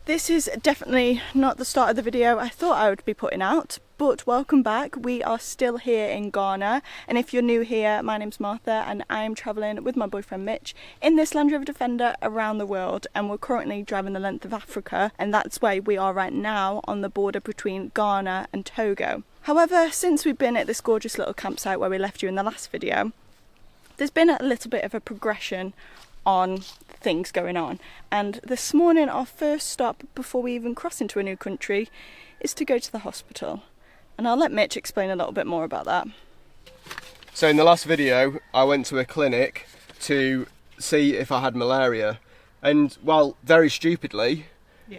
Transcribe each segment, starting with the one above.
This is definitely not the start of the video I thought I would be putting out, but welcome back. We are still here in Ghana, and if you're new here, my name's Martha and I'm travelling with my boyfriend Mitch in this Land Rover Defender around the world, and we're currently driving the length of Africa, and that's where we are right now, on the border between Ghana and Togo. However, since we've been at this gorgeous little campsite where we left you in the last video, there's been a little bit of a progression on things going on, and this morning our first stop before we even cross into a new country is to go to the hospital, and I'll let Mitch explain a little bit more about that. So in the last video I went to a clinic to see if I had malaria, and well, very stupidly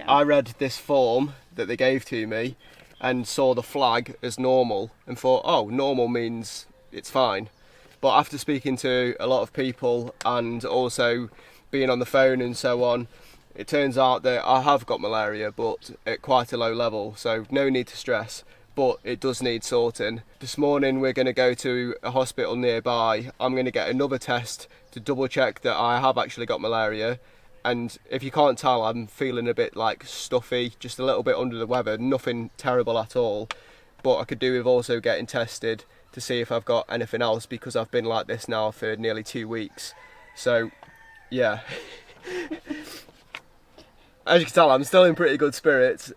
I read this form that they gave to me and saw the flag as normal and thought, oh, normal means it's fine. But after speaking to a lot of people and also being on the phone and so on, it turns out that I have got malaria, but at quite a low level, so no need to stress, but it does need sorting. This morning we're going to go to a hospital nearby. I'm going to get another test to double check that I have actually got malaria, and if you can't tell, I'm feeling a bit like stuffy, just a little bit under the weather, nothing terrible at all, but I could do with also getting tested to see if I've got anything else, because I've been like this now for nearly 2 weeks. So yeah, as you can tell, I'm still in pretty good spirits,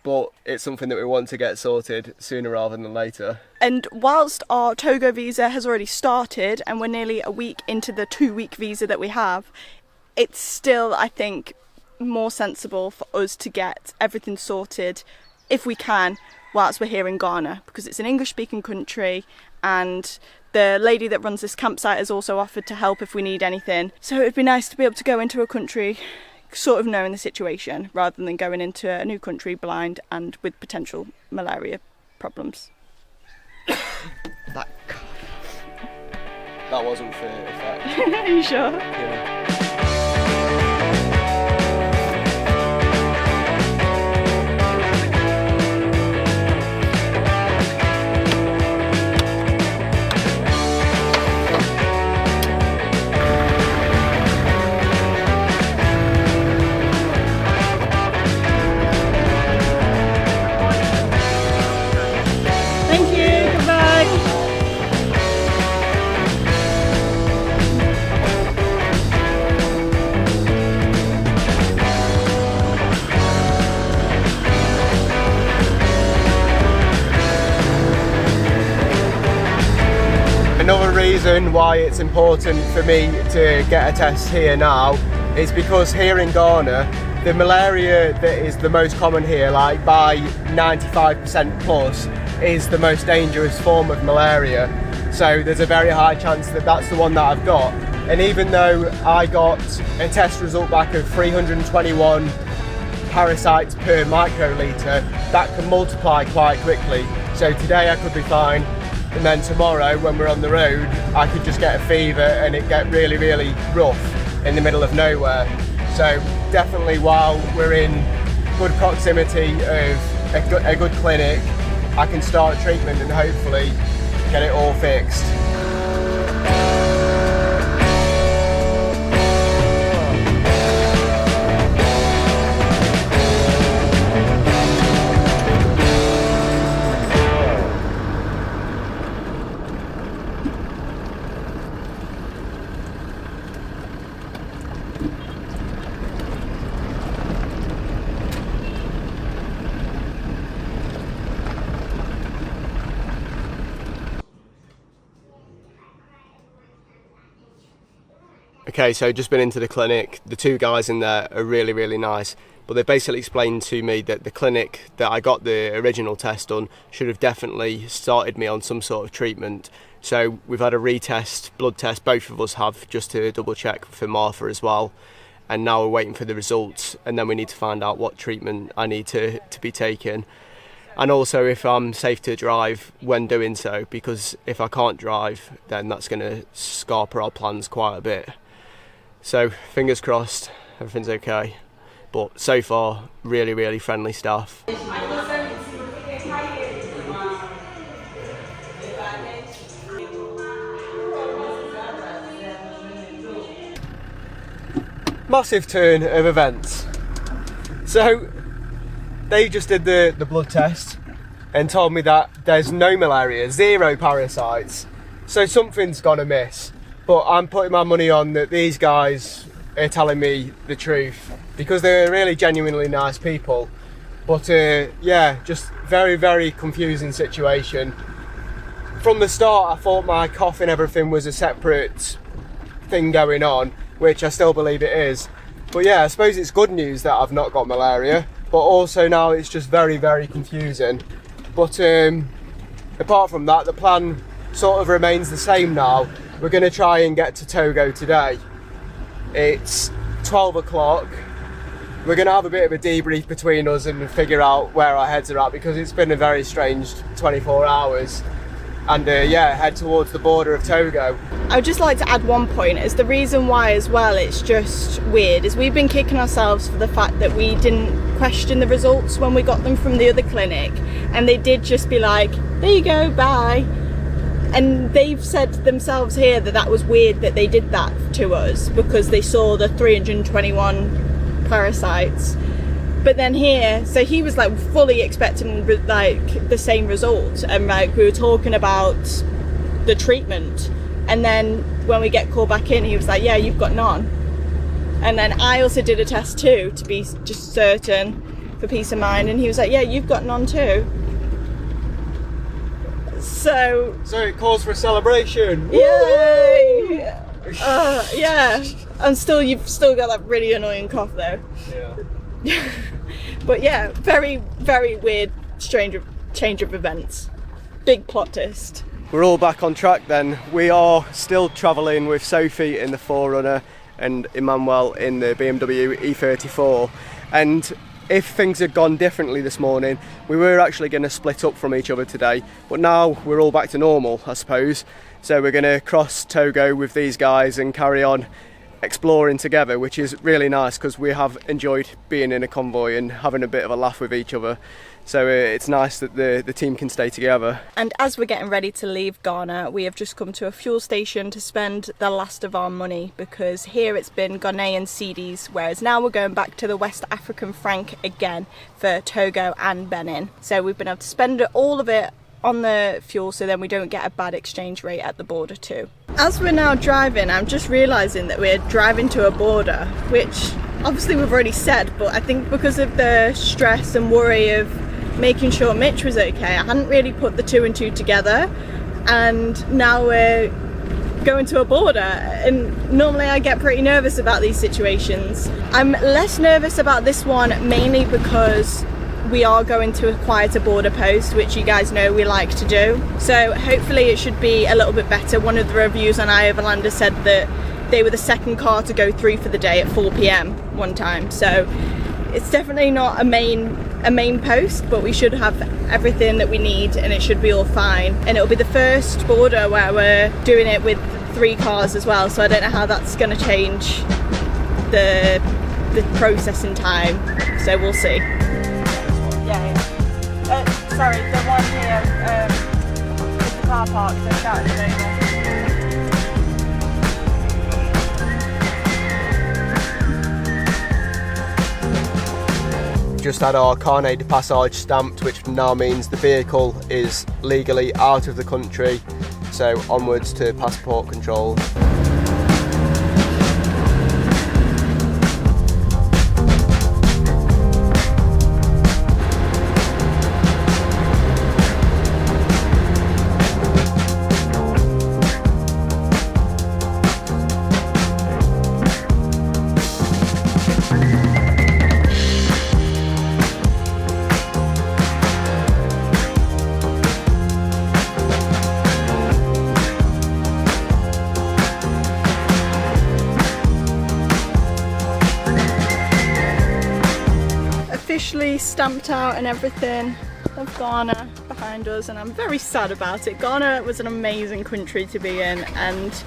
but it's something that we want to get sorted sooner rather than later. And whilst our Togo visa has already started and we're nearly a week into the 2-week visa that we have, it's still, I think, more sensible for us to get everything sorted, if we can, whilst we're here in Ghana, because it's an English-speaking country, and the lady that runs this campsite has also offered to help if we need anything. So it'd be nice to be able to go into a country sort of knowing the situation, rather than going into a new country blind and with potential malaria problems. That wasn't for effect. Are you sure? Yeah. Another reason why it's important for me to get a test here now is because here in Ghana, the malaria that is the most common here, like by 95% plus, is the most dangerous form of malaria. So there's a very high chance that that's the one that I've got. And even though I got a test result back of 321 parasites per microliter, that can multiply quite quickly. So today I could be fine, and then tomorrow when we're on the road I could just get a fever and it get really, really rough in the middle of nowhere. So definitely, while we're in good proximity of a good clinic, I can start treatment and hopefully get it all fixed. Okay, so just been into the clinic. The two guys in there are really, really nice, but they basically explained to me that the clinic that I got the original test done should have definitely started me on some sort of treatment. So we've had a retest, blood test, both of us have, just to double check for Martha as well. And now we're waiting for the results, and then we need to find out what treatment I need to be taking. And also if I'm safe to drive when doing so, because if I can't drive, then that's going to scarper our plans quite a bit. So fingers crossed, everything's okay. But so far, really, really friendly staff. Massive turn of events. So they just did the blood test and told me that there's no malaria, 0 parasites. So something's gone amiss. But I'm putting my money on that these guys are telling me the truth, because they're really genuinely nice people. But yeah, just very, very confusing situation. From the start I thought my cough and everything was a separate thing going on, which I still believe it is. But yeah, I suppose it's good news that I've not got malaria, but also now it's just very, very confusing. But apart from that, the plan sort of remains the same now. We're going to try and get to Togo today. It's 12 o'clock. We're going to have a bit of a debrief between us and figure out where our heads are at, because it's been a very strange 24 hours. And yeah, head towards the border of Togo. I would just like to add one point, is the reason why as well it's just weird is we've been kicking ourselves for the fact that we didn't question the results when we got them from the other clinic, and they did just be like, there you go, bye. And they've said themselves here that that was weird that they did that to us, because they saw the 321 parasites. But then here, so he was like fully expecting like the same result, and like we were talking about the treatment, and then when we get called back in, he was like, yeah, you've got none. And then I also did a test too, to be just certain, for peace of mind, and he was like, yeah, you've got none too. So it calls for a celebration. Yay! Yeah. And still, you've still got that really annoying cough though. Yeah. But yeah, very, very weird, change of events. Big plot twist. We're all back on track then. We are still travelling with Sophie in the 4Runner and Emmanuel in the BMW E34. And if things had gone differently this morning, we were actually going to split up from each other today, but now we're all back to normal, I suppose. So we're going to cross Togo with these guys and carry on exploring together, which is really nice because we have enjoyed being in a convoy and having a bit of a laugh with each other. So it's nice that the team can stay together. And as we're getting ready to leave Ghana, we have just come to a fuel station to spend the last of our money, because here it's been Ghanaian cedis, whereas now we're going back to the West African franc again for Togo and Benin. So we've been able to spend all of it on the fuel, so then we don't get a bad exchange rate at the border too. As we're now driving, I'm just realising that we're driving to a border, which obviously we've already said, but I think because of the stress and worry of making sure Mitch was okay, I hadn't really put the 2 and 2 together, and now we're going to a border. And normally I get pretty nervous about these situations. I'm less nervous about this one, mainly because we are going to a quieter border post, which you guys know we like to do, so hopefully it should be a little bit better. One of the reviews on iOverlander said that they were the second car to go through for the day at 4 PM one time, so it's definitely not a main post, but we should have everything that we need and it should be all fine. And it'll be the first border where we're doing it with 3 cars as well, so I don't know how that's going to change the processing time, so we'll see. Sorry, the one here with the car park, so shouted it over. Just had our carnet de passage stamped, which now means the vehicle is legally out of the country, so onwards to passport control. Officially stamped out and everything of Ghana behind us, and I'm very sad about it. Ghana was an amazing country to be in, and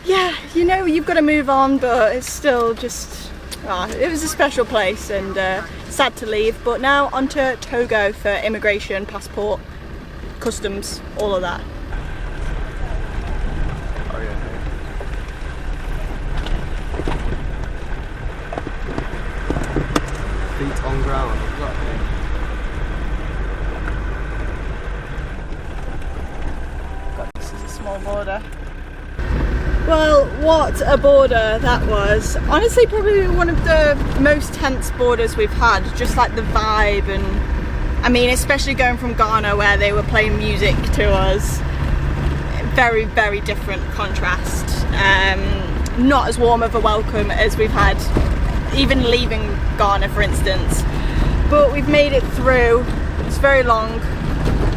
yeah, you know, you've got to move on, but it's still just, it was a special place, and sad to leave. But now onto Togo for immigration, passport, customs, all of that. Feet on ground, exactly. God, this is a small border. Well, what a border that was. Honestly, probably one of the most tense borders we've had, just like the vibe, and I mean, especially going from Ghana where they were playing music to us. Very, very different contrast. Not as warm of a welcome as we've had even leaving Ghana, for instance. But we've made it through. It's very long.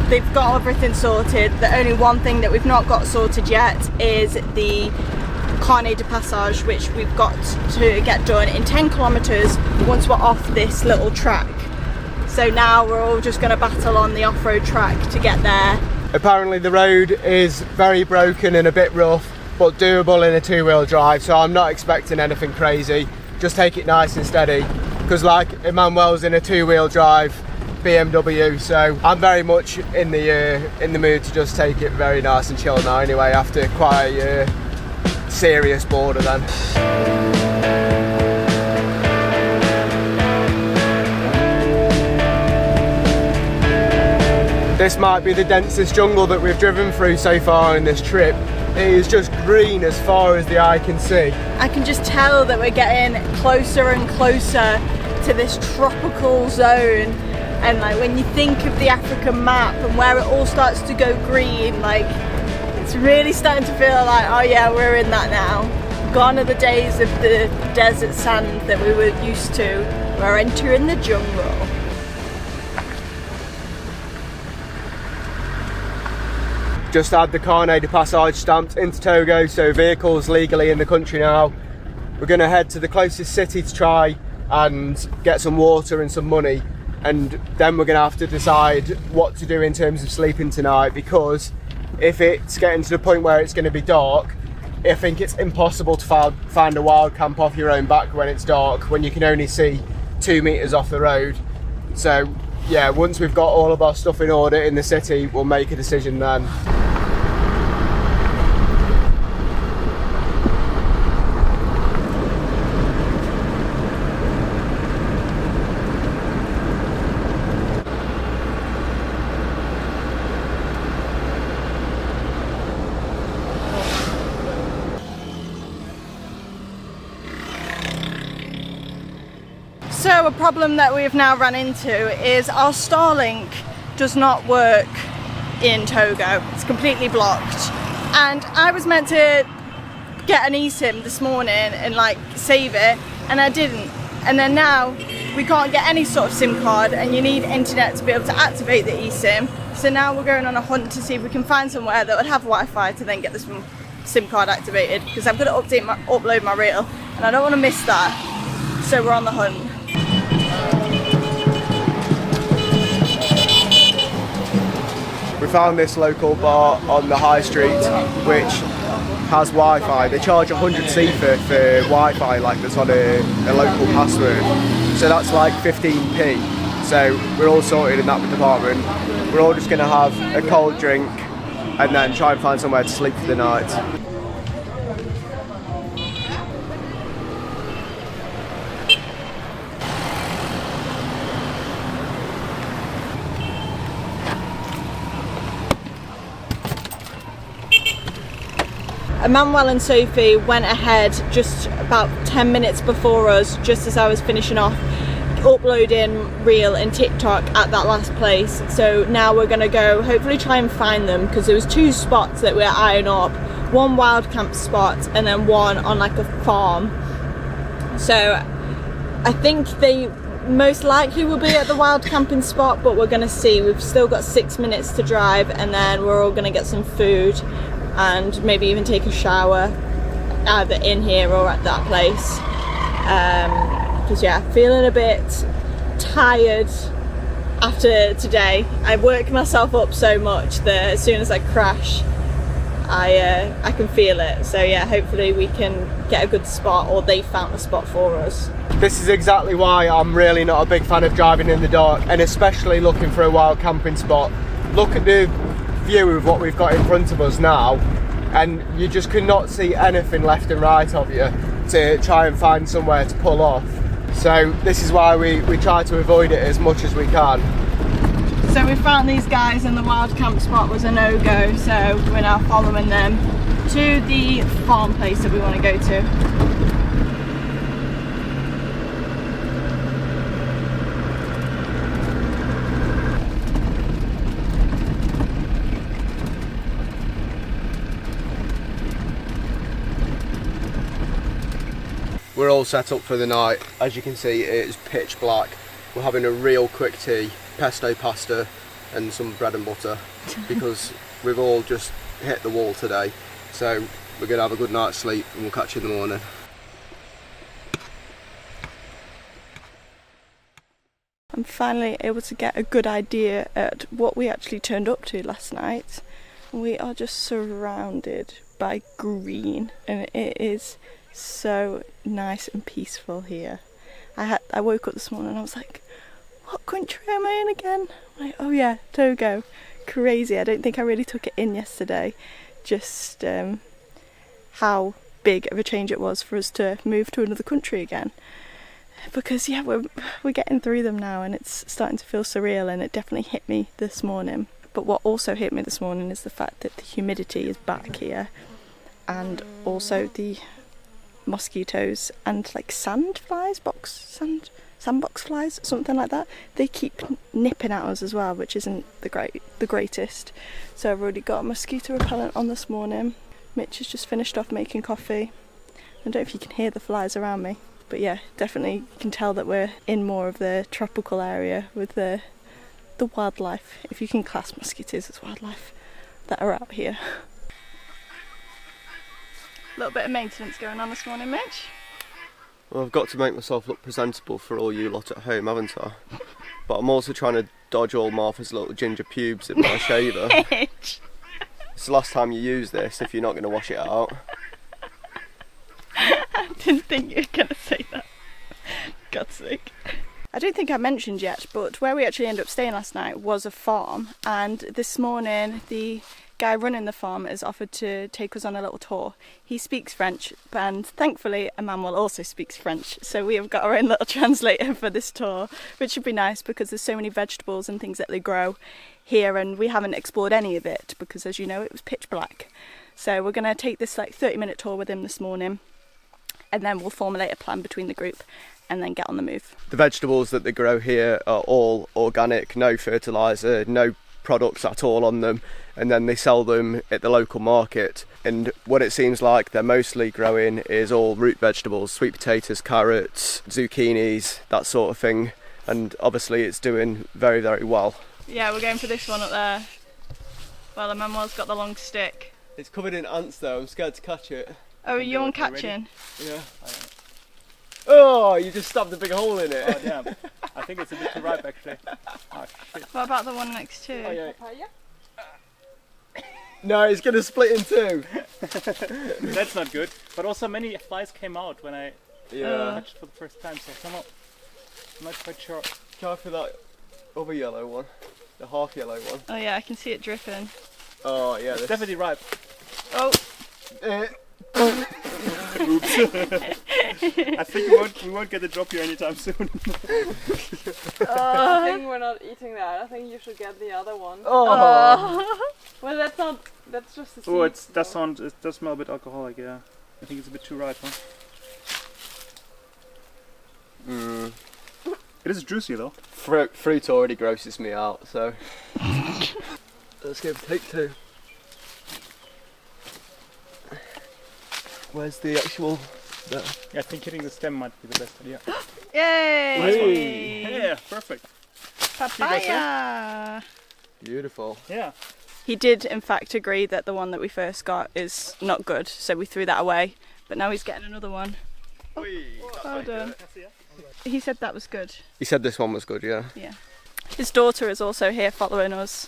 They've got everything sorted. The only one thing that we've not got sorted yet is the Carnet de Passage, which we've got to get done in 10 kilometres once we're off this little track. So now we're all just going to battle on the off-road track to get there. Apparently the road is very broken and a bit rough, but doable in a two-wheel drive, so I'm not expecting anything crazy. Just take it nice and steady, because like Emmanuel's in a two-wheel drive BMW, so I'm very much in the mood to just take it very nice and chill now anyway, after quite a serious border then. This might be the densest jungle that we've driven through so far in this trip. It is just green as far as the eye can see. I can just tell that we're getting closer and closer to this tropical zone. And like when you think of the African map and where it all starts to go green, like it's really starting to feel like, oh yeah, we're in that now. Gone are the days of the desert sand that we were used to. We're entering the jungle. Just had the Carnet de Passage stamped into Togo, so vehicles legally in the country now. We're going to head to the closest city to try and get some water and some money, and then we're going to have to decide what to do in terms of sleeping tonight, because if it's getting to the point where it's going to be dark, I think it's impossible to find a wild camp off your own back when it's dark, when you can only see 2 meters off the road. So yeah, once we've got all of our stuff in order in the city, we'll make a decision then. So a problem that we've now run into is our Starlink does not work in Togo. It's completely blocked. And I was meant to get an eSIM this morning and like save it, and I didn't. And then now we can't get any sort of SIM card, and you need internet to be able to activate the eSIM. So now we're going on a hunt to see if we can find somewhere that would have Wi-Fi to then get this SIM card activated, because I'm going to upload my reel and I don't want to miss that. So we're on the hunt. We found this local bar on the high street which has Wi-Fi. They charge 100 CFA for Wi-Fi, like that's on a local password. So that's like 15p. So we're all sorted in that department. We're all just going to have a cold drink and then try and find somewhere to sleep for the night. Emmanuel and Sophie went ahead just about 10 minutes before us, just as I was finishing off uploading Reel and TikTok at that last place. So now we're gonna go hopefully try and find them, because there was 2 spots that we're eyeing up. One wild camp spot and then one on like a farm. So I think they most likely will be at the wild camping spot, but we're gonna see. We've still got 6 minutes to drive, and then we're all gonna get some food and maybe even take a shower either in here or at that place, because yeah, feeling a bit tired after today. I worked myself up so much that as soon as I crash I can feel it. So yeah, hopefully we can get a good spot, or they found a spot for us. This is exactly why I'm really not a big fan of driving in the dark, and especially looking for a wild camping spot. Look at the view of what we've got in front of us now, and you just could not see anything left and right of you to try and find somewhere to pull off. So this is why we try to avoid it as much as we can. So we found these guys and the wild camp spot was a no-go, so we're now following them to the farm place that we want to go to. We're all set up for the night. As you can see, it is pitch black. We're having a real quick tea, pesto pasta and some bread and butter because we've all just hit the wall today. So we're going to have a good night's sleep and we'll catch you in the morning. I'm finally able to get a good idea at what we actually turned up to last night. We are just surrounded by green and it is so nice and peaceful here. I woke up this morning and I was like, what country am I in again? I'm like, oh yeah, Togo. Crazy. I don't think I really took it in yesterday, just how big of a change it was for us to move to another country again. Because yeah, we're getting through them now and it's starting to feel surreal, and it definitely hit me this morning. But what also hit me this morning is the fact that the humidity is back here, and also the mosquitoes and like sandbox flies, something like that. They keep nipping at us as well, which isn't the greatest. So I've already got a mosquito repellent on this morning. Mitch has just finished off making coffee. I don't know if you can hear the flies around me, but yeah, definitely you can tell that we're in more of the tropical area with the wildlife, if you can class mosquitoes as wildlife, that are out here. A little bit of maintenance going on this morning, Mitch. Well, I've got to make myself look presentable for all you lot at home, haven't I? But I'm also trying to dodge all Martha's little ginger pubes in my shaver. Mitch! It's the last time you use this if you're not going to wash it out. I didn't think you were going to say that. God's sake. I don't think I mentioned yet, but where we actually ended up staying last night was a farm, and this morning the guy running the farm has offered to take us on a little tour. He speaks French, and thankfully Emmanuel also speaks French, so we have got our own little translator for this tour, which should be nice because there's so many vegetables and things that they grow here, and we haven't explored any of it because, as you know, it was pitch black. So we're going to take this like 30-minute tour with him this morning, and then we'll formulate a plan between the group and then get on the move. The vegetables that they grow here are all organic, no fertiliser, no products at all on them, and then they sell them at the local market. And what it seems like they're mostly growing is all root vegetables, sweet potatoes, carrots, zucchinis, that sort of thing, and obviously it's doing very, very well. Yeah, we're going for this one up there. Well, Emmanuel's got the long stick. It's covered in ants though, I'm scared to catch it. Oh, are you on catching? Yeah. Oh, you just stabbed a big hole in it. Oh damn. I think it's a bit too ripe actually. Oh shit. What about the one next to? Oh, yeah. No, it's going to split in two. That's not good. But also many flies came out when I touched for the first time, so I'm not quite sure. Try for that other yellow one, the half yellow one. Oh yeah, I can see it dripping. Oh yeah, it's definitely ripe. Oh. Oops. I think we won't get the drop here anytime soon. I think we're not eating that. I think you should get the other one. Oh. Well, that's just a seed. Oh, it does smell a bit alcoholic, yeah. I think it's a bit too ripe, huh? It is juicy though. Fruit already grosses me out, so let's go for take two. Where's the actual... Yeah, I think hitting the stem might be the best idea. Yay! Yeah, perfect. Papaya! Beautiful. Yeah. He did in fact agree that the one that we first got is not good, so we threw that away. But now he's getting another one. Oh, well done. He said that was good. He said this one was good, yeah. Yeah. His daughter is also here following us.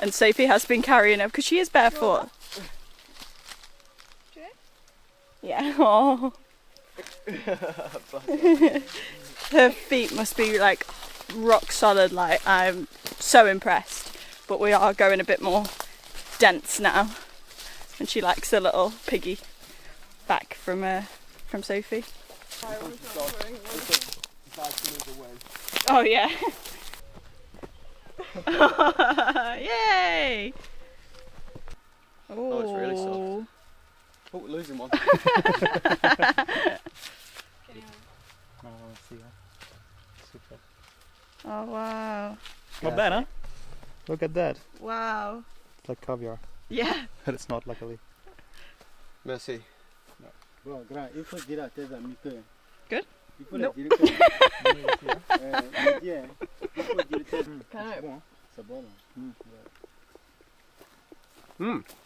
And Sophie has been carrying her because she is barefoot. Yeah. Oh. Her feet must be like rock solid. Like, I'm so impressed. But we are going a bit more dense now. And she likes a little piggy back from Sophie. Oh yeah. Yay! Oh, it's really soft. Oh, we're losing one. Oh, see that. Super. Oh wow. Not bad, huh? Look at that. Wow. It's like caviar. Yeah. But it's not, luckily. Merci. Good? Nope.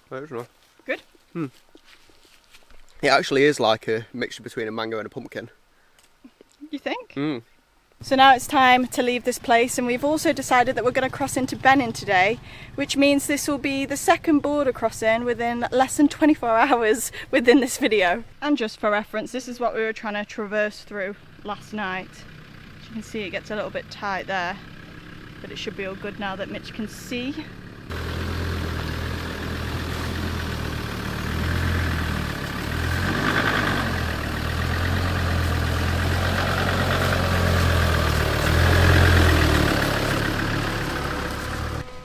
That is nice. Good? It actually is like a mixture between a mango and a pumpkin. You think? Mm. So now it's time to leave this place, and we've also decided that we're going to cross into Benin today, which means this will be the second border crossing within less than 24 hours within this video. And just for reference, this is what we were trying to traverse through last night. As you can see, it gets a little bit tight there, but it should be all good now that Mitch can see.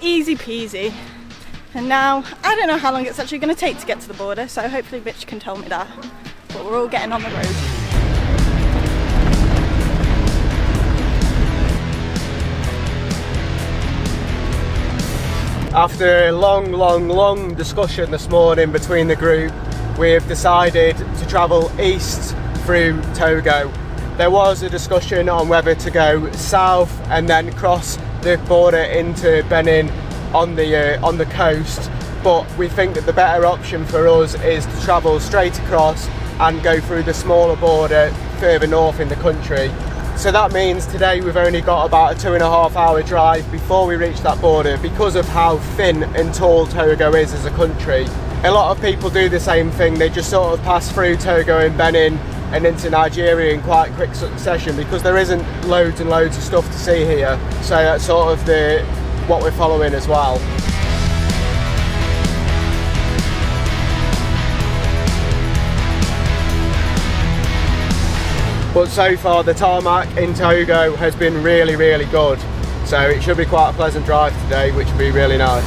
Easy peasy. And now, I don't know how long it's actually going to take to get to the border, so hopefully Mitch can tell me that. But we're all getting on the road. After a long discussion this morning between the group, we've decided to travel east through Togo. There was a discussion on whether to go south and then cross the border into Benin on the coast, but we think that the better option for us is to travel straight across and go through the smaller border further north in the country. So that means today we've only got about a 2.5 hour drive before we reach that border because of how thin and tall Togo is as a country. A lot of people do the same thing, they just sort of pass through Togo and Benin and into Nigeria in quite quick succession because there isn't loads and loads of stuff to see here. So that's sort of what we're following as well. But so far the tarmac in Togo has been really good. So it should be quite a pleasant drive today, which will be really nice.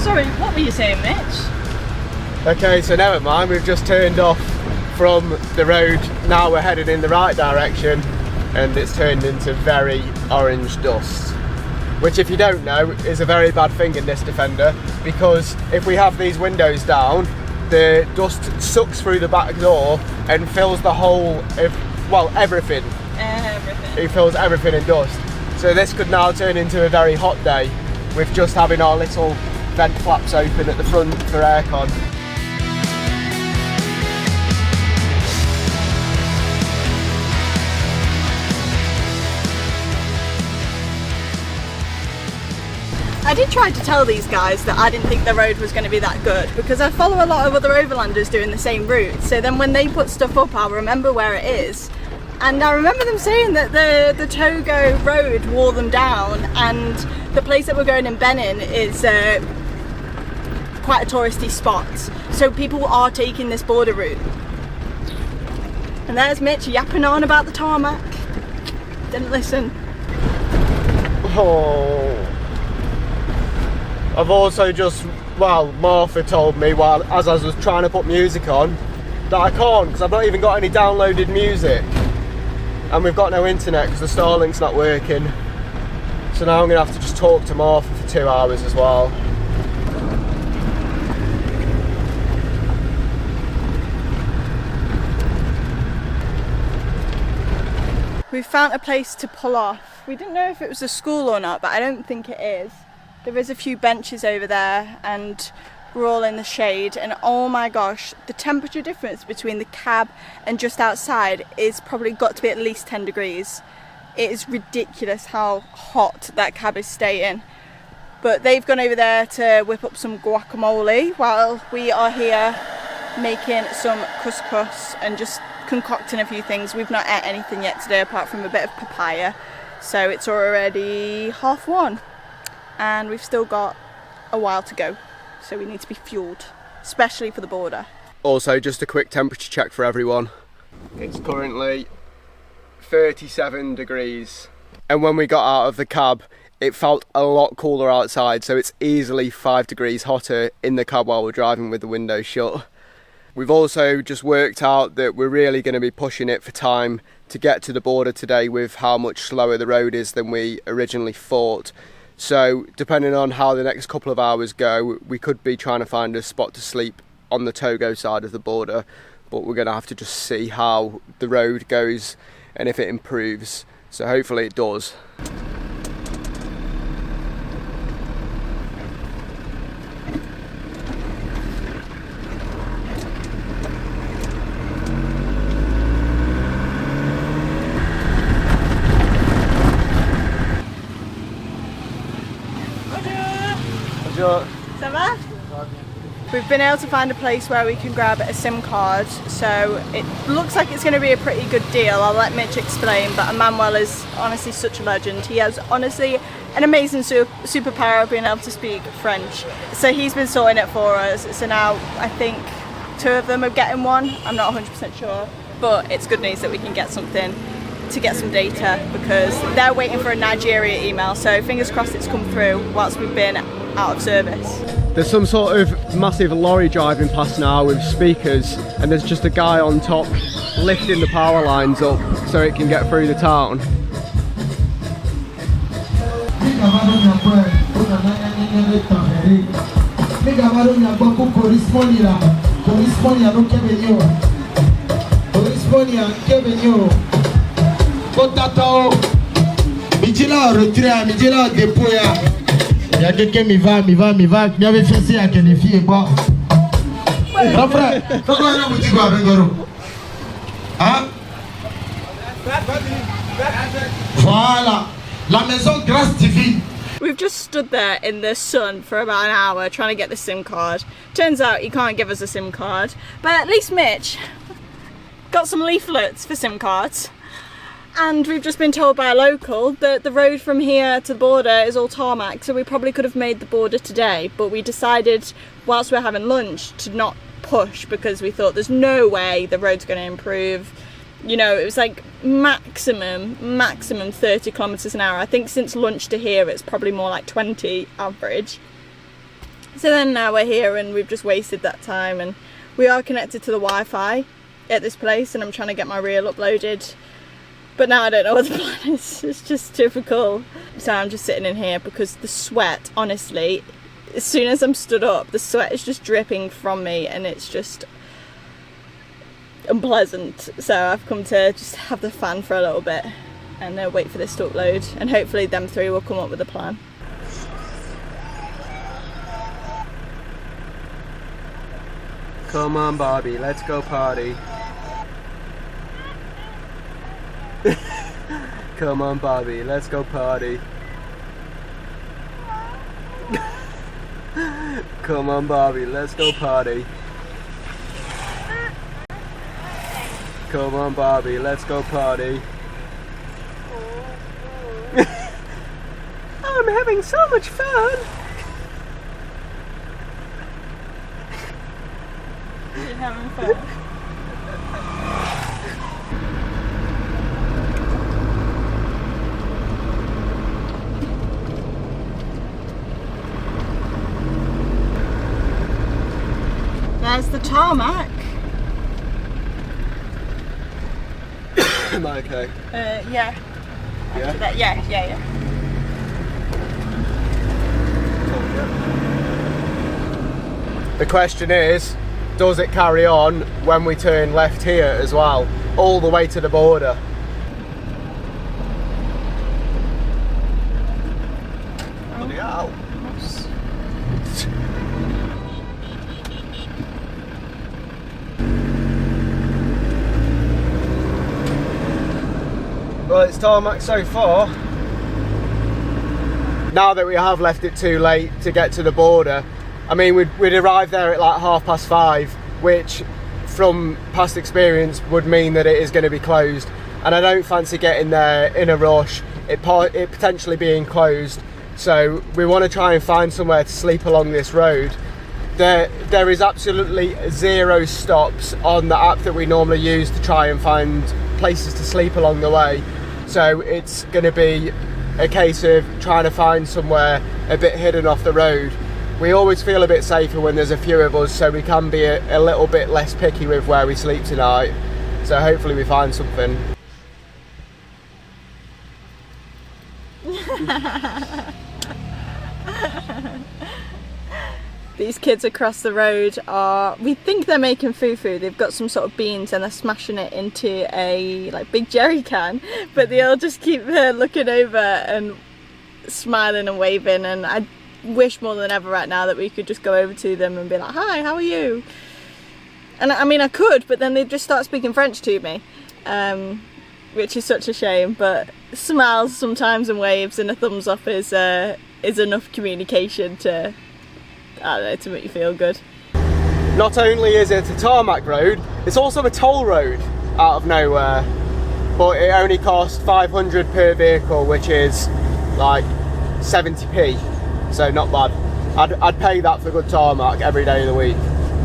Sorry, what were you saying, Mitch? Okay, so never mind, we've just turned off from the road, now we're headed in the right direction and it's turned into very orange dust. Which, if you don't know, is a very bad thing in this Defender, because if we have these windows down, the dust sucks through the back door and fills the whole of, well, everything. It fills everything in dust. So this could now turn into a very hot day with just having our little vent flaps open at the front for aircon. I did try to tell these guys that I didn't think the road was going to be that good, because I follow a lot of other overlanders doing the same route, so then when they put stuff up I'll remember where it is. And I remember them saying that the Togo road wore them down, and the place that we're going in Benin is quite a touristy spot, so people are taking this border route. And there's Mitch yapping on about the tarmac. Didn't listen. Oh. I've also just, well, Martha told me as I was trying to put music on that I can't, because I've not even got any downloaded music and we've got no internet because the Starlink's not working. So now I'm going to have to just talk to Martha for 2 hours as well. We found a place to pull off. We didn't know if it was a school or not, but I don't think it is. There is a few benches over there and we're all in the shade, and oh my gosh, the temperature difference between the cab and just outside is probably got to be at least 10 degrees. It is ridiculous how hot that cab is staying. But they've gone over there to whip up some guacamole while we are here making some couscous and just concocting a few things. We've not ate anything yet today apart from a bit of papaya, so it's already 1:30 and we've still got a while to go, so we need to be fueled, especially for the border. Also, just a quick temperature check for everyone. It's currently 37 degrees. And when we got out of the cab, it felt a lot cooler outside, so it's easily 5 degrees hotter in the cab while we're driving with the windows shut. We've also just worked out that we're really going to be pushing it for time to get to the border today with how much slower the road is than we originally thought. So depending on how the next couple of hours go, we could be trying to find a spot to sleep on the Togo side of the border, but we're going to have to just see how the road goes and if it improves. So hopefully it does. Ça va? We've been able to find a place where we can grab a SIM card, so it looks like it's going to be a pretty good deal. I'll let Mitch explain, but Emmanuel is honestly such a legend. He has honestly an amazing superpower of being able to speak French. So he's been sorting it for us. So now I think 2 of them are getting one. I'm not 100% sure, but it's good news that we can get something to get some data, because they're waiting for a Nigeria email, so fingers crossed it's come through whilst we've been out of service. There's some sort of massive lorry driving past now with speakers, and there's just a guy on top lifting the power lines up so it can get through the town. Il y a quelqu'un qui va, qui avait fait ça avec les filles et quoi. Mon frère, pourquoi on a dit quoi avec Goro? Hein? Voilà, la maison grâce divine. We've just stood there in the sun for about an hour trying to get the SIM card. Turns out he can't give us a SIM card, but at least Mitch got some leaflets for SIM cards. And we've just been told by a local that the road from here to the border is all tarmac, so we probably could have made the border today, but we decided whilst we're having lunch to not push, because we thought there's no way the road's going to improve. You know, it was like maximum 30 kilometers an hour. I think since lunch to here it's probably more like 20 average. So then now we're here and we've just wasted that time, and we are connected to the Wi-Fi at this place, and I'm trying to get my reel uploaded. But now I don't know what the plan is. It's just difficult. So I'm just sitting in here because the sweat, honestly, as soon as I'm stood up, the sweat is just dripping from me and it's just unpleasant. So I've come to just have the fan for a little bit and wait for this to upload, and hopefully them 3 will come up with a plan. Come on, Bobby, let's go party. Come on, Bobby, let's go party. Come on, Bobby, let's go party. Come on, Bobby, let's go party. I'm having so much fun. You're having fun. There's the tarmac. Am I okay? Yeah. Yeah? Yeah. The question is, does it carry on when we turn left here as well, all the way to the border? Bloody hell. Well, it's tarmac so far. Now that we have left it too late to get to the border, I mean, we'd arrived there at like 5:30, which from past experience would mean that it is going to be closed, and I don't fancy getting there in a rush, it potentially being closed. So we want to try and find somewhere to sleep along this road. There is absolutely 0 stops on the app that we normally use to try and find places to sleep along the way. So it's going to be a case of trying to find somewhere a bit hidden off the road. We always feel a bit safer when there's a few of us, so we can be a little bit less picky with where we sleep tonight. So hopefully we find something. These kids across the road we think they're making fufu. They've got some sort of beans and they're smashing it into a big jerry can, but they all just keep looking over and smiling and waving, and I wish more than ever right now that we could just go over to them and be like, hi, how are you? And I mean I could, but then they'd just start speaking French to me, which is such a shame, but smiles sometimes and waves and a thumbs up is enough communication to, I don't know, to make you feel good. Not only is it a tarmac road, it's also a toll road out of nowhere, but it only costs 500 per vehicle, which is like 70p, so not bad. I'd pay that for good tarmac every day of the week.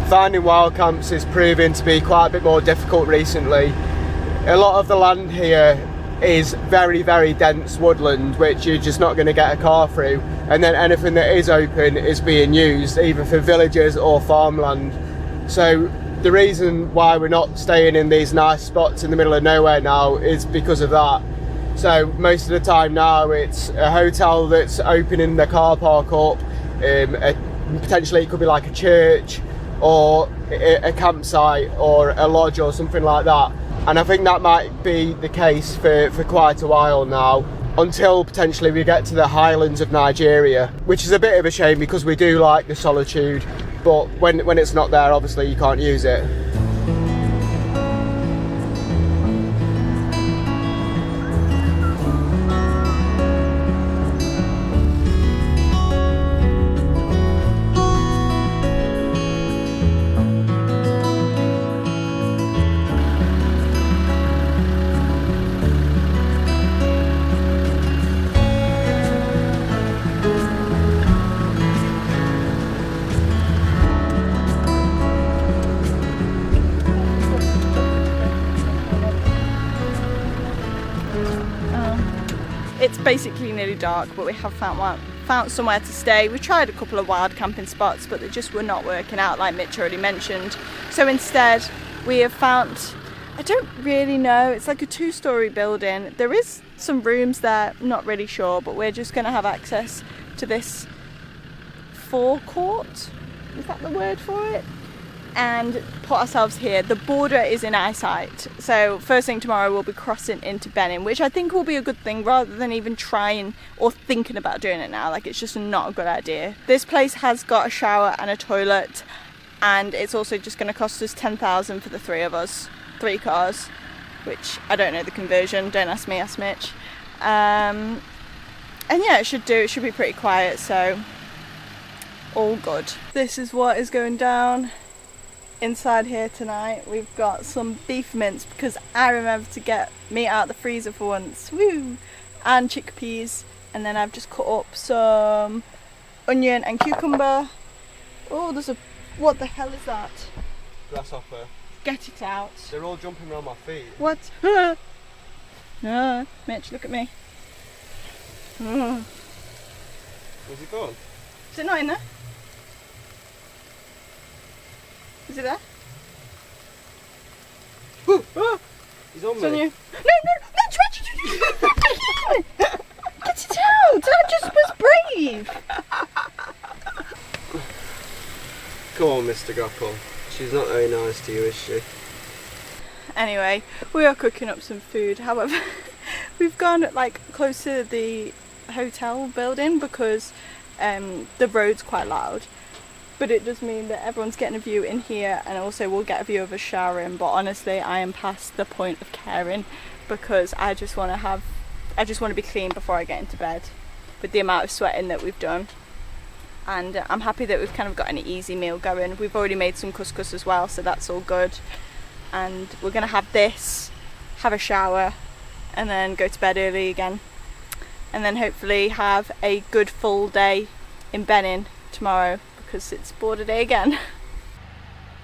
Finding wild camps is proving to be quite a bit more difficult recently. A lot of the land here is very, very dense woodland, which you're just not going to get a car through, and then anything that is open is being used either for villages or farmland. So the reason why we're not staying in these nice spots in the middle of nowhere now is because of that. So most of the time now it's a hotel that's opening the car park up, potentially it could be like a church or a campsite or a lodge or something like that. And I think that might be the case for quite a while now, until potentially we get to the highlands of Nigeria, which is a bit of a shame because we do like the solitude, but when it's not there, obviously you can't use it. It's basically nearly dark, but we have found somewhere to stay. We tried a couple of wild camping spots, but they just were not working out, like Mitch already mentioned. So instead we have found, I don't really know, it's like a 2-story building. There is some rooms there, not really sure, but we're just going to have access to this forecourt, is that the word for it? And put ourselves here. The border is in eyesight, so first thing tomorrow we'll be crossing into Benin, which I think will be a good thing rather than even trying or thinking about doing it now. Like, it's just not a good idea. This place has got a shower and a toilet, and it's also just going to cost us 10,000 for the 3 of us, 3 cars, which I don't know the conversion, don't ask me, ask Mitch. And yeah, it should be pretty quiet, so all good. This is what is going down inside here tonight. We've got some beef mince because I remember to get meat out of the freezer for once. Woo! And chickpeas, and then I've just cut up some onion and cucumber. Oh, there's a, what the hell is that? Grasshopper. Get it out. They're all jumping around my feet. What? No, Mitch, look at me. Where's it gone? Is it not in there? Is it there? Ooh, ah, he's on It's me. on you. No, Mitch, what did you do? Get it out! I just was brave. Come on, Mr. Grapple. She's not very nice to you, is she? Anyway, we are cooking up some food. However, we've gone like close to the hotel building because the road's quite loud. But it does mean that everyone's getting a view in here, and also we'll get a view of us showering. But honestly, I am past the point of caring because I just want to be clean before I get into bed with the amount of sweating that we've done. And I'm happy that we've kind of got an easy meal going. We've already made some couscous as well, so that's all good. And we're gonna have this, have a shower, and then go to bed early again. and then hopefully have a good full day in Benin tomorrow because it's border day again.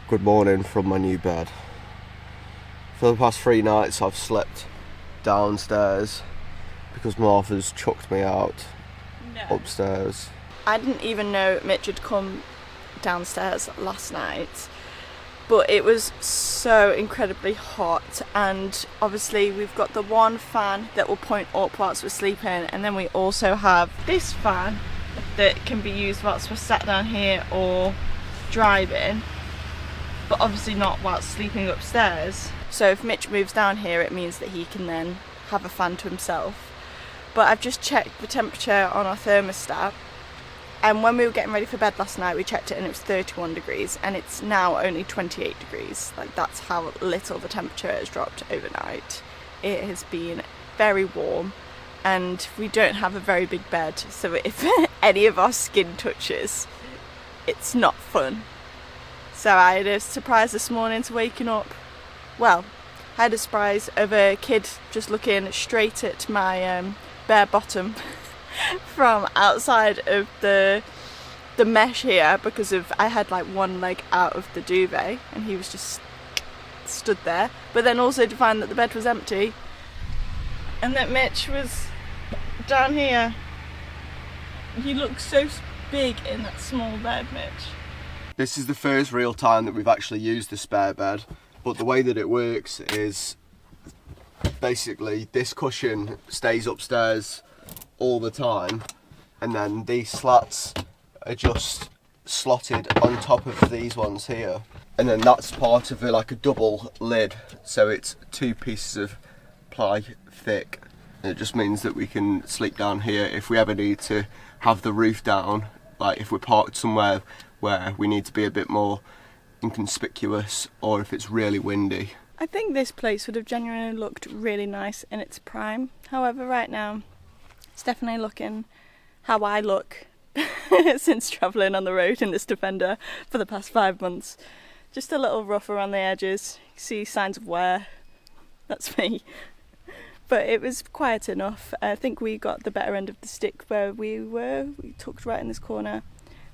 Good morning from my new bed. For the past 3 nights I've slept downstairs because Martha's chucked me out upstairs. I didn't even know Mitch had come downstairs last night, but it was so incredibly hot, and obviously we've got the one fan that will point up whilst we're sleeping, and then we also have this fan that can be used whilst we're sat down here or driving, but obviously not whilst sleeping upstairs. So if Mitch moves down here, it means that he can then have a fan to himself. But I've just checked the temperature on our thermostat, and when we were getting ready for bed last night we checked it and it was 31 degrees, and it's now only 28 degrees. Like, that's how little the temperature has dropped overnight. It has been very warm, and we don't have a very big bed, so if any of our skin touches, it's not fun. So I had a surprise this morning to waking up. Well, I had a surprise of a kid just looking straight at my bare bottom from outside of the mesh here, because I had like one leg out of the duvet, and he was just stood there. But then also to find that the bed was empty and that Mitch was down here. He looks so big in that small bed, Mitch. This is the first real time that we've actually used the spare bed, but the way that it works is basically this cushion stays upstairs all the time, and then these slats are just slotted on top of these ones here, and then that's part of like a double lid, so it's 2 pieces of ply thick, and it just means that we can sleep down here if we ever need to have the roof down, like if we're parked somewhere where we need to be a bit more inconspicuous, or if it's really windy. I think this place would have genuinely looked really nice in its prime. However, right now it's definitely looking how I look since travelling on the road in this Defender for the past 5 months. Just a little rough around the edges. You see signs of wear. That's me. But it was quiet enough. I think we got the better end of the stick where we were. We tucked right in this corner,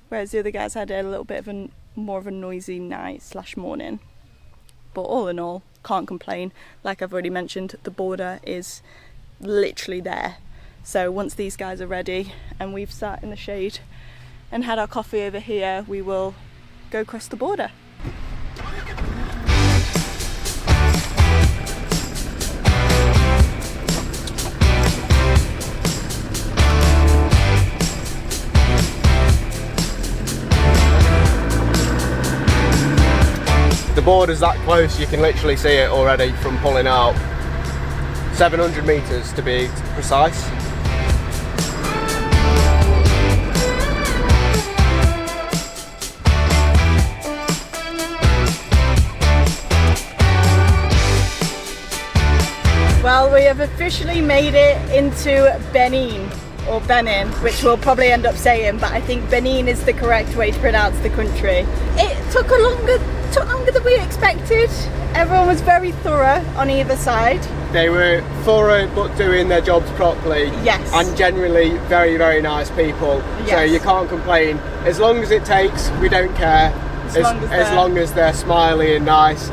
whereas the other guys had a little bit of more of a noisy night/morning. But all in all, can't complain. Like I've already mentioned, the border is literally there. So once these guys are ready and we've sat in the shade and had our coffee over here, we will go across the border. The border's that close, you can literally see it already from pulling out. 700 metres to be precise. Well, we have officially made it into Benin, or Benin, which we'll probably end up saying, but I think Benin is the correct way to pronounce the country. It took longer than we expected. Everyone was very thorough on either side. They were thorough but doing their jobs properly. Yes. And generally very, very nice people. Yes. So you can't complain. As long as it takes, we don't care. As long as they're smiley and nice.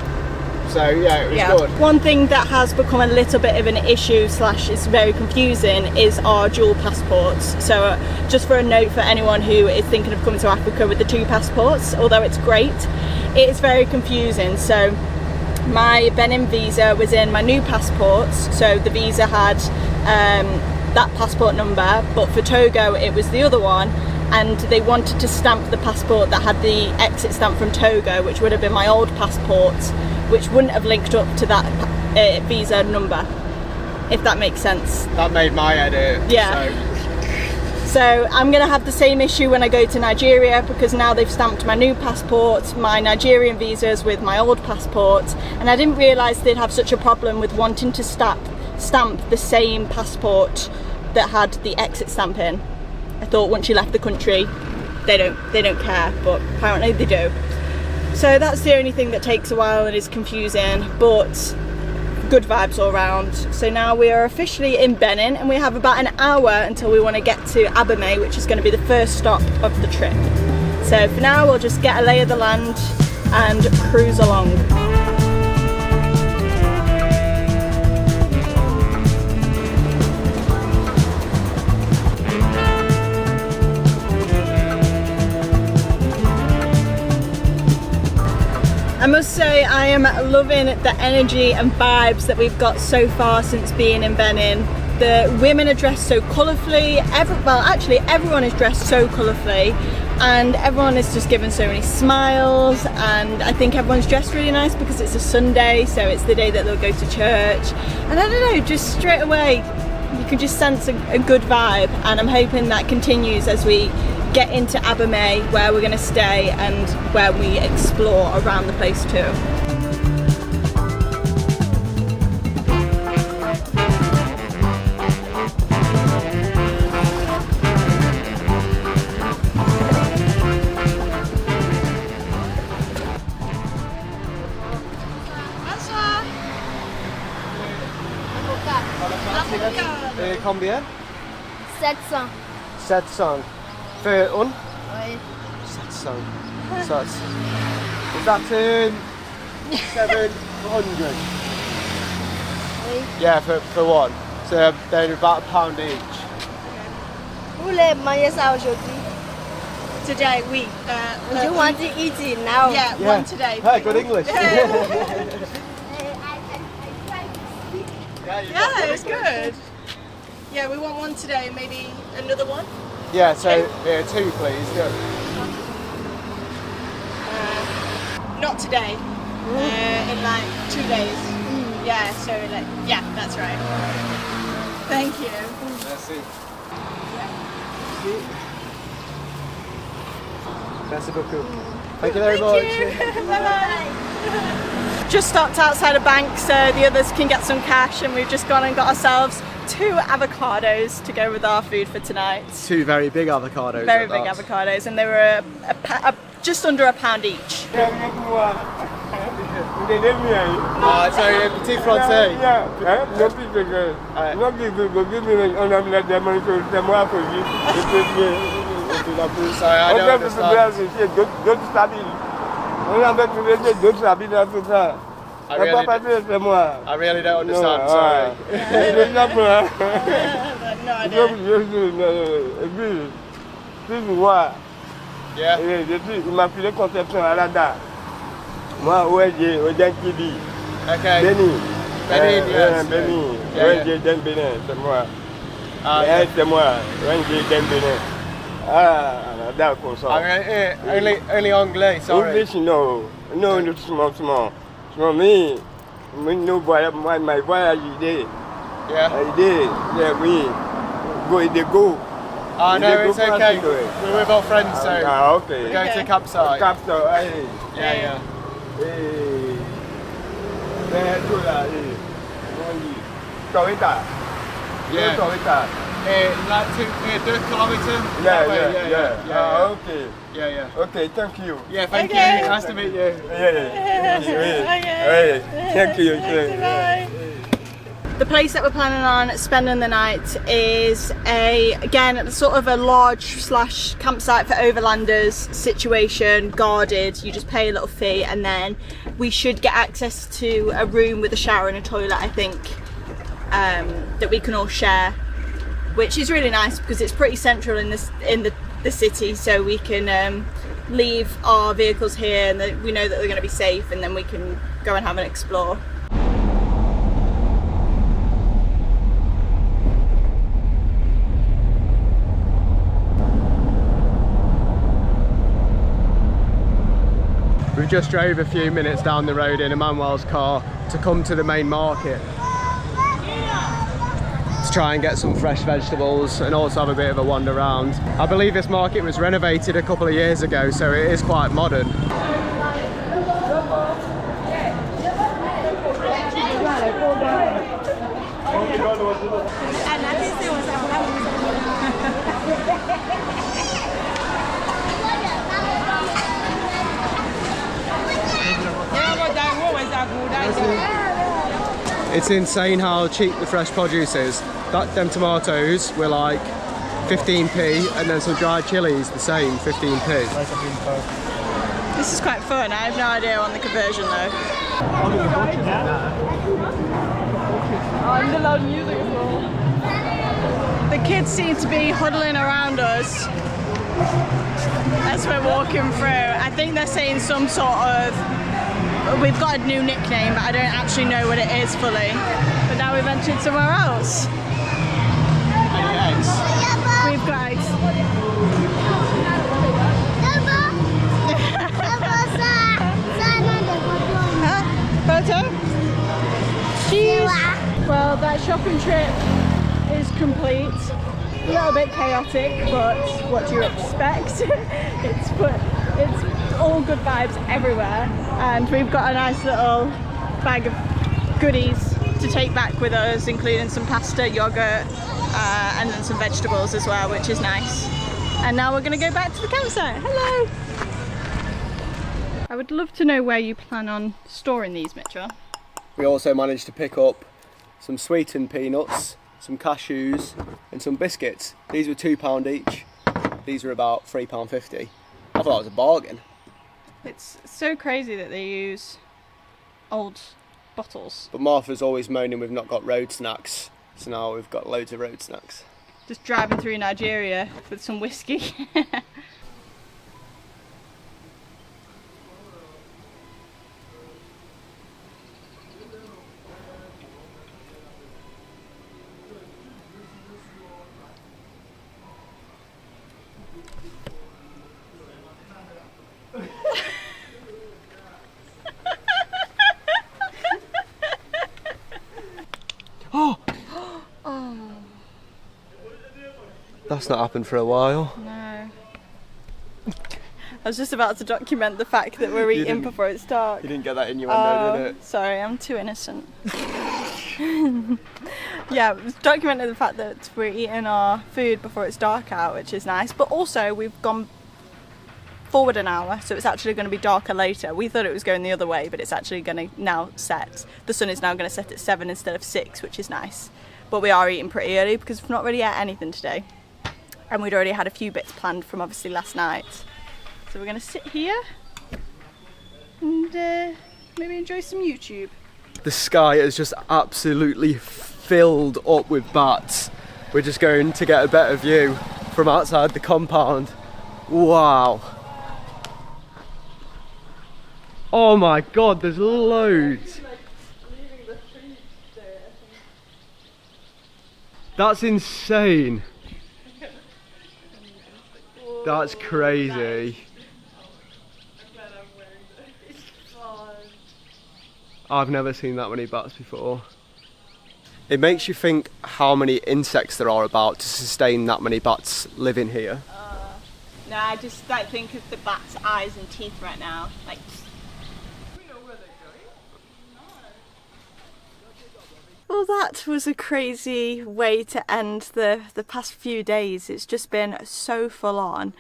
So yeah, it was good. One thing that has become a little bit of an issue / is very confusing is our dual passports. So just for a note for anyone who is thinking of coming to Africa with the 2 passports, although it's great, it is very confusing. So my Benin visa was in my new passports, so the visa had that passport number, but for Togo it was the other one, and they wanted to stamp the passport that had the exit stamp from Togo, which would have been my old passport, which wouldn't have linked up to that visa number, if that makes sense. That made my head hurt. Yeah. So I'm going to have the same issue when I go to Nigeria, because now they've stamped my new passport, my Nigerian visas with my old passport, and I didn't realise they'd have such a problem with wanting to stamp the same passport that had the exit stamp in. I thought once you left the country they don't care, but apparently they do. So that's the only thing that takes a while and is confusing, but good vibes all around. So now we are officially in Benin and we have about an hour until we want to get to Abomey, which is going to be the first stop of the trip. So for now we'll just get a lay of the land and cruise along. I must say I am loving the energy and vibes that we've got so far since being in Benin. The women are dressed so colourfully, well actually everyone is dressed so colourfully, and everyone is just given so many smiles, and I think everyone's dressed really nice because it's a Sunday, so it's the day that they'll go to church, and I don't know, just straight away you can just sense a good vibe, and I'm hoping that continues as we get into Abomey, where we're going to stay and where we explore around the place too. Combien? 700. 700. For un? Oui. 700. So it's, is that 700? Oui. Yeah, for one. So they're about £1 each. Vous voulez manger ça aujourd'hui? Today we Do you want to eat it now? yeah, one today. Hey, good English. Yeah, it's good. Yeah, we want one today, maybe another one. Yeah, so two please. Yeah. Not today. In like 2 days. Yeah, so like, yeah, that's right. Thank you. Merci. Merci beaucoup. Thank you very much. Just stopped outside a bank so the others can get some cash, and we've just gone and got ourselves 2 avocados to go with our food for tonight. 2 very big avocados. Very big avocados, and they were just under £1 each. Sorry, petit français. Sorry, I don't understand. I really don't understand, sorry. No idea. Yeah. Okay. Benin, yes. Benin. Only anglais, sorry. English, no, small. Me, no boy, my voyage day. Yeah. I did, yeah, they go. Oh no, it's okay. We're with our friends, so okay. we're going to the campsite. Campsite, Yeah. Yeah. Like 2 kilometres. Yeah. Okay. Yeah. Okay, thank you. Yeah, thank you. Nice to meet you. Thank you. The place that we're planning on spending the night is again sort of a lodge / campsite for overlanders situation, guarded. You just pay a little fee, and then we should get access to a room with a shower and a toilet, I think, that we can all share, which is really nice because it's pretty central in the city, so we can leave our vehicles here and we know that they're going to be safe, and then we can go and have an explore. We just drove a few minutes down the road in Emmanuel's car to come to the main market to try and get some fresh vegetables and also have a bit of a wander around. I believe this market was renovated a couple of years ago, so it is quite modern. It's insane how cheap the fresh produce is. Them tomatoes were like 15p, and then some dried chilies the same, 15p. This is quite fun. I have no idea on the conversion though. And the loud music as well. The kids seem to be huddling around us as we're walking through. I think they're saying some sort of, we've got a new nickname, but I don't actually know what it is fully. But now we've entered somewhere else. We've got eggs. Huh? Photo? Cheese. Well, that shopping trip is complete. A little bit chaotic, but what do you expect? it's all good vibes everywhere, and we've got a nice little bag of goodies to take back with us, including some pasta, yogurt, and then some vegetables as well, which is nice. And now we're going to go back to the campsite. Hello! I would love to know where you plan on storing these, Mitchell. We also managed to pick up some sweetened peanuts, some cashews and some biscuits. These were £2 each. These were about £3.50. I thought that was a bargain. It's so crazy that they use old bottles. But Martha's always moaning we've not got road snacks, so now we've got loads of road snacks. Just driving through Nigeria with some whiskey. That's not happened for a while. No. I was just about to document the fact that we're eating before it's dark. You didn't get that innuendo, did it? Sorry, I'm too innocent. Yeah, it was documenting the fact that we're eating our food before it's dark out, which is nice. But also, we've gone forward an hour, so it's actually going to be darker later. We thought it was going the other way, but it's actually going to now set. The sun is now going to set at 7 instead of 6, which is nice. But we are eating pretty early because we've not really ate anything today. And we'd already had a few bits planned from obviously last night. So we're going to sit here and maybe enjoy some YouTube. The sky is just absolutely filled up with bats. We're just going to get a better view from outside the compound. Wow. Oh my god, there's loads. That's insane. That's crazy. I've never seen that many bats before. It makes you think how many insects there are about to sustain that many bats living here. No, I just don't think of the bat's eyes and teeth right now. Like. Well, that was a crazy way to end the past few days. It's just been so full on,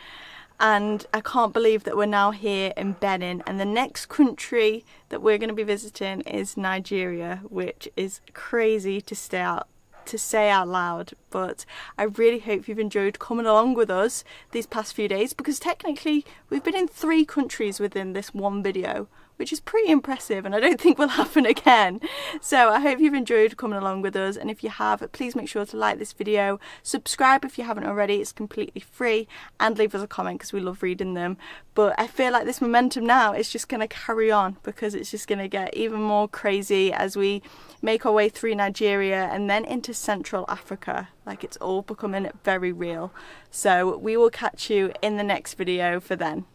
and I can't believe that we're now here in Benin, and the next country that we're going to be visiting is Nigeria, which is crazy to say out loud. But I really hope you've enjoyed coming along with us these past few days, because technically we've been in 3 countries within this one video, which is pretty impressive, and I don't think will happen again. So I hope you've enjoyed coming along with us, and if you have, please make sure to like this video, subscribe if you haven't already, it's completely free, and leave us a comment because we love reading them. But I feel like this momentum now is just going to carry on, because it's just going to get even more crazy as we make our way through Nigeria and then into Central Africa. Like, it's all becoming very real. So we will catch you in the next video for then.